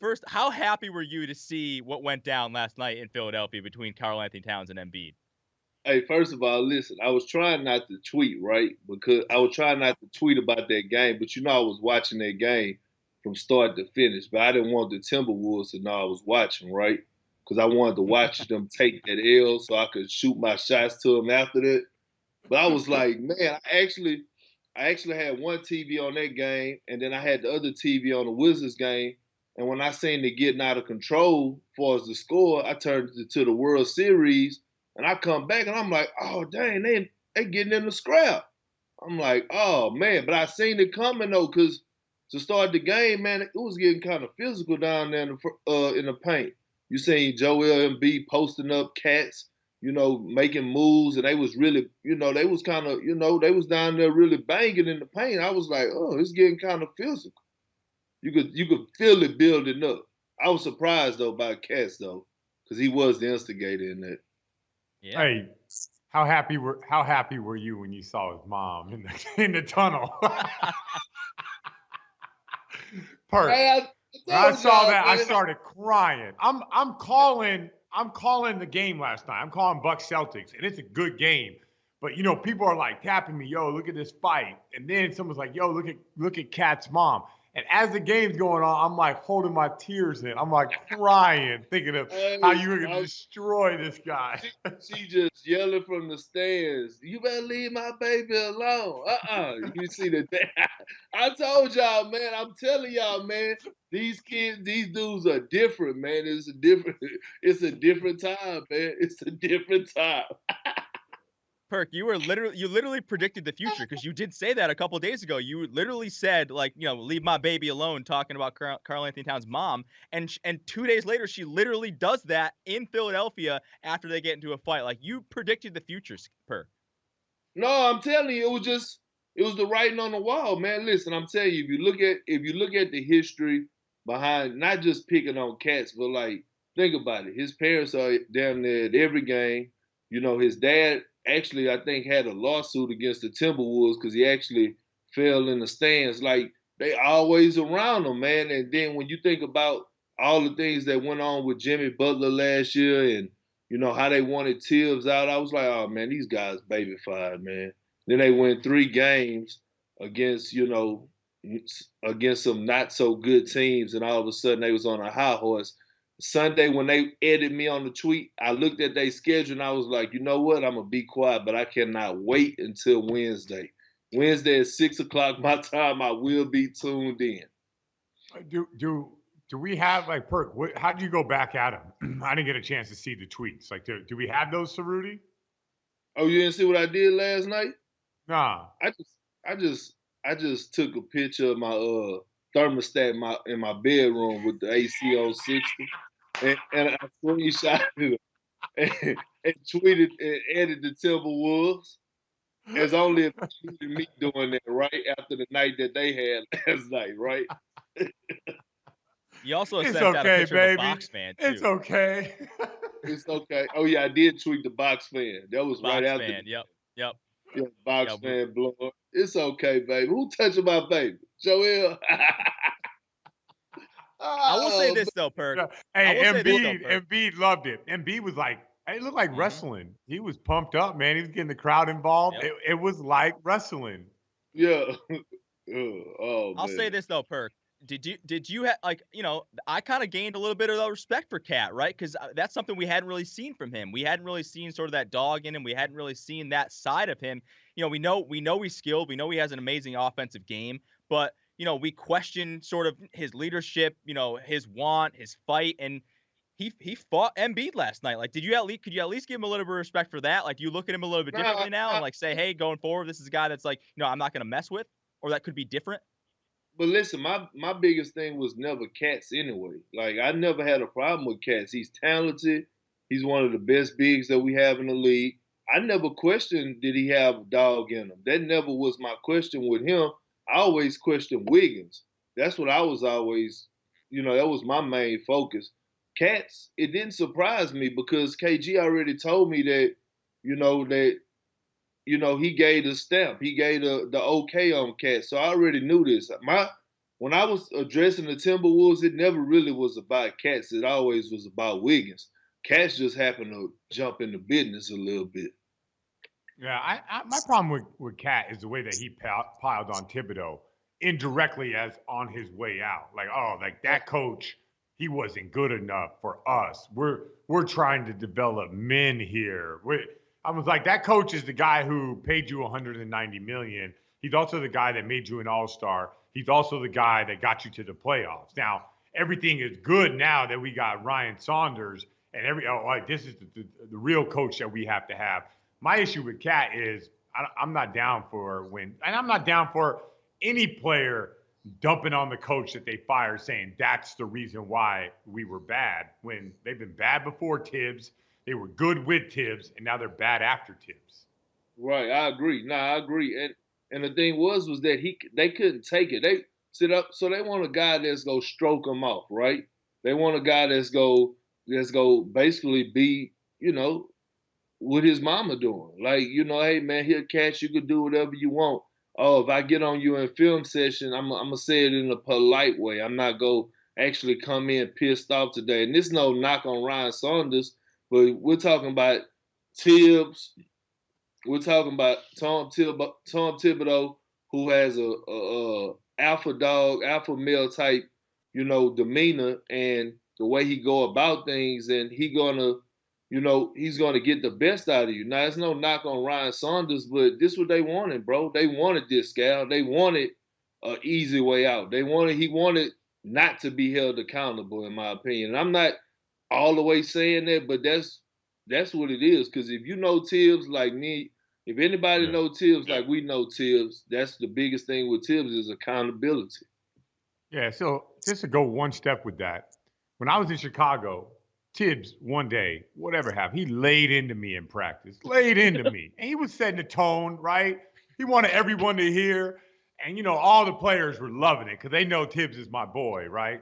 first, how happy were you to see what went down last night in Philadelphia between Karl-Anthony Towns and Embiid? Hey, first of all, listen, I was trying not to tweet, right? Because I was trying not to tweet about that game, but I was watching that game from start to finish. But I didn't want the Timberwolves to know I was watching, right? Because I wanted to watch them take that L so I could shoot my shots to them after that. But I was like, man, I actually had one TV on that game, and then I had the other TV on the Wizards game. And when I seen it getting out of control as far as the score, I turned it to the World Series, and I come back and I'm like, oh dang, they getting in the scrap. I'm like, oh man, but I seen it coming though, because to start the game, man, it was getting kind of physical down there in the paint. You seen Joel Embiid posting up cats, making moves, and they was really, they was kind of, they was down there really banging in the paint. I was like, oh, it's getting kind of physical. You could feel it building up. I was surprised though by Cats though, because he was the instigator in that. Yeah. Hey, how happy were you when you saw his mom in the tunnel? Perk. Hey, When I saw that, I started crying. I'm calling the game last night. I'm calling Bucks Celtics, and it's a good game. But people are like tapping me, yo, look at this fight. And then someone's like, yo, look at Kat's mom. And as the game's going on, I'm like holding my tears in. I'm like crying, thinking of how you were gonna destroy this guy. She just yelling from the stands, you better leave my baby alone. You see that? I told y'all, man, I'm telling y'all, man, these kids, these dudes are different, man. It's a different time, man. It's a different time. Perk, you literally predicted the future, because you did say that a couple of days ago. You literally said, like, leave my baby alone, talking about Karl-Anthony Towns' mom, and 2 days later she literally does that in Philadelphia after they get into a fight. Like, you predicted the future, Perk. No, I'm telling you, it was the writing on the wall, man. Listen, I'm telling you, if you look at the history behind, not just picking on Cats, but like, think about it. His parents are down there at every game. His dad actually, I think, had a lawsuit against the Timberwolves because he actually fell in the stands. Like, they always around him, man. And then when you think about all the things that went on with Jimmy Butler last year, and how they wanted Tibbs out, I was like, oh man, these guys babyfied, man. Then they win 3 games against against some not so good teams, and all of a sudden they was on a high horse. Sunday, when they edited me on the tweet, I looked at their schedule and I was like, you know what? I'm gonna be quiet, but I cannot wait until Wednesday. Wednesday at 6:00 my time. I will be tuned in. Do we have, like, Perk? How did you go back at him? I didn't get a chance to see the tweets. Like, do we have those, Ceruti? Oh, you didn't see what I did last night? Nah. I just took a picture of my thermostat in my bedroom with the AC on 60, and I screenshotted it and tweeted and added the Timberwolves. As only if me doing that right after the night that they had last night, right? You also sent out a picture of a box fan, too. It's okay. It's okay. Oh yeah, I did tweet the box fan. That was box right after. Fan. Yep. Yeah, box fan blow. It's okay, baby. Who touching my baby? Joel. I will say this though, Perk. Hey, Embiid loved it. Embiid was like, it looked like wrestling. He was pumped up, man. He was getting the crowd involved. Yep. It was like wrestling. Yeah. I'll say this though, Perk. Did you have, like, I kind of gained a little bit of respect for Cat, right? Because that's something we hadn't really seen from him. We hadn't really seen sort of that dog in him. We hadn't really seen that side of him. We know he's skilled. We know he has an amazing offensive game, but we question sort of his leadership, his want, his fight, and he fought Embiid last night. Like, could you at least give him a little bit of respect for that? Like, do you look at him a little bit differently now and like say, hey, going forward, this is a guy that's like, I'm not going to mess with, or that could be different? But listen, my biggest thing was never Cats anyway. Like, I never had a problem with Cats. He's talented. He's one of the best bigs that we have in the league. I never questioned, did he have a dog in him? That never was my question with him. I always questioned Wiggins. That's what I was always, that was my main focus. Cats, it didn't surprise me because KG already told me that, he gave the stamp. He gave the okay on Cats. So I already knew this. when I was addressing the Timberwolves, it never really was about Cats. It always was about Wiggins. Cats just happened to jump into business a little bit. Yeah, my problem with Cat is the way that he piled on Thibodeau indirectly as on his way out. Like, oh, like that coach, he wasn't good enough for us. We're trying to develop men here. I was like, that coach is the guy who paid you 190 million. He's also the guy that made you an all-star. He's also the guy that got you to the playoffs. Now, everything is good now that we got Ryan Saunders and this is the real coach that we have to have. My issue with Cat is I'm not down for and I'm not down for any player dumping on the coach that they fired saying that's the reason why we were bad when they've been bad before Tibbs. They were good with Tibbs, and now they're bad after Tibbs. Right, I agree. I agree. And the thing was that they couldn't take it. They sit up, so they want a guy that's go stroke them off, right? They want a guy that's go basically be, what his mama doing. Like, hey man, here Cat, you could do whatever you want. Oh, if I get on you in film session, I'm gonna say it in a polite way. I'm not gonna actually come in pissed off today. And this no knock on Ryan Saunders, but we're talking about Tibbs. We're talking about Tom Thibodeau, who has a alpha dog, alpha male type, demeanor and the way he go about things, and he's gonna get the best out of you. Now, it's no knock on Ryan Saunders, but this is what they wanted, bro. They wanted this, Scal. They wanted an easy way out. He wanted not to be held accountable, in my opinion. And I'm not all the way saying that, but that's what it is. Because if you know Tibbs like me, if anybody know Tibbs like we know Tibbs, that's the biggest thing with Tibbs is accountability. Yeah, so just to go one step with that, when I was in Chicago, Tibbs one day, whatever happened, he laid into me in practice, laid into me. And he was setting the tone, right? He wanted everyone to hear. And, all the players were loving it because they know Tibbs is my boy, right?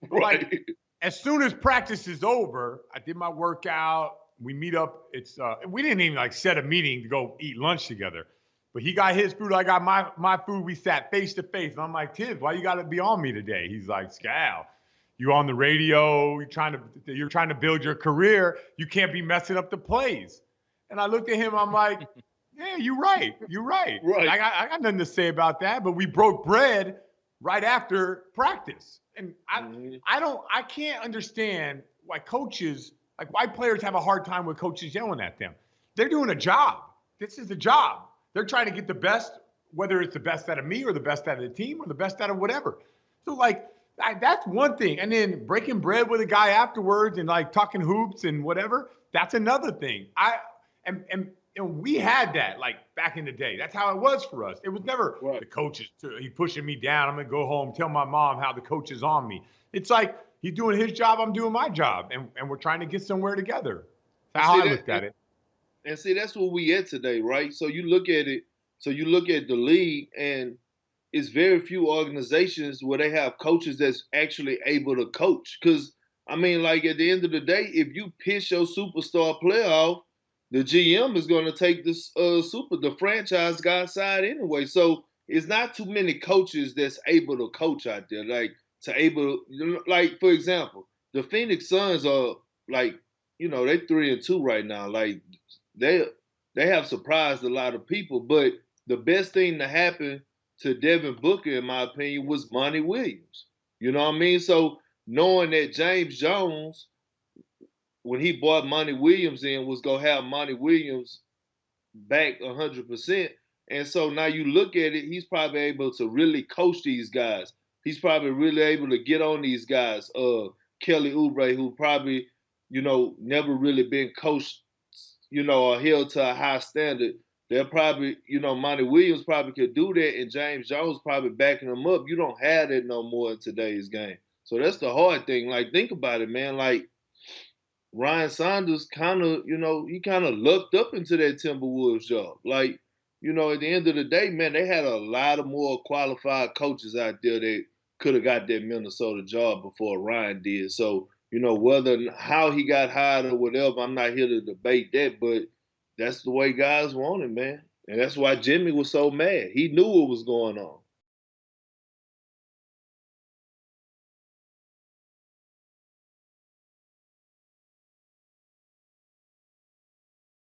But like, as soon as practice is over, I did my workout. We meet up. We didn't even set a meeting to go eat lunch together. But he got his food, I got my food. We sat face to face. And I'm like, Tibbs, why you got to be on me today? He's like, Scal, you on the radio, you're trying to build your career. You can't be messing up the plays. And I looked at him, I'm like, yeah, you're right. Right. I got nothing to say about that, but we broke bread right after practice. And I can't understand why why players have a hard time with coaches yelling at them. They're doing a job. This is a job. They're trying to get the best, whether it's the best out of me or the best out of the team or the best out of whatever. So that's one thing. And then breaking bread with a guy afterwards and talking hoops and whatever, that's another thing. And we had that back in the day. That's how it was for us. It was never the coaches, he pushing me down. I'm going to go home, tell my mom how the coach is on me. It's like he's doing his job, I'm doing my job. And we're trying to get somewhere together. That's how I looked at it. And see, that's where we at today, right? So you look at it, you look at the league, and it's very few organizations where they have coaches that's actually able to coach. Because, at the end of the day, if you piss your superstar player off, the GM is going to take the franchise guy side anyway. So it's not too many coaches that's able to coach out there. For example, the Phoenix Suns are they 3-2 right now. They have surprised a lot of people, but the best thing to happen to Devin Booker, in my opinion, was Monty Williams. You know what I mean? So knowing that James Jones, when he brought Monty Williams in, was going to have Monty Williams back 100%. And so now you look at it, he's probably able to really coach these guys. He's probably really able to get on these guys. Kelly Oubre, who probably, never really been coached, or held to a high standard. They're probably, Monty Williams probably could do that, and James Jones probably backing him up. You don't have that no more in today's game. So that's the hard thing. Think about it, man. Ryan Saunders kind of, he kind of lucked up into that Timberwolves job. At the end of the day, man, they had a lot of more qualified coaches out there that could have got that Minnesota job before Ryan did. So, how he got hired or whatever, I'm not here to debate that, but that's the way guys want it, man. And that's why Jimmy was so mad. He knew what was going on.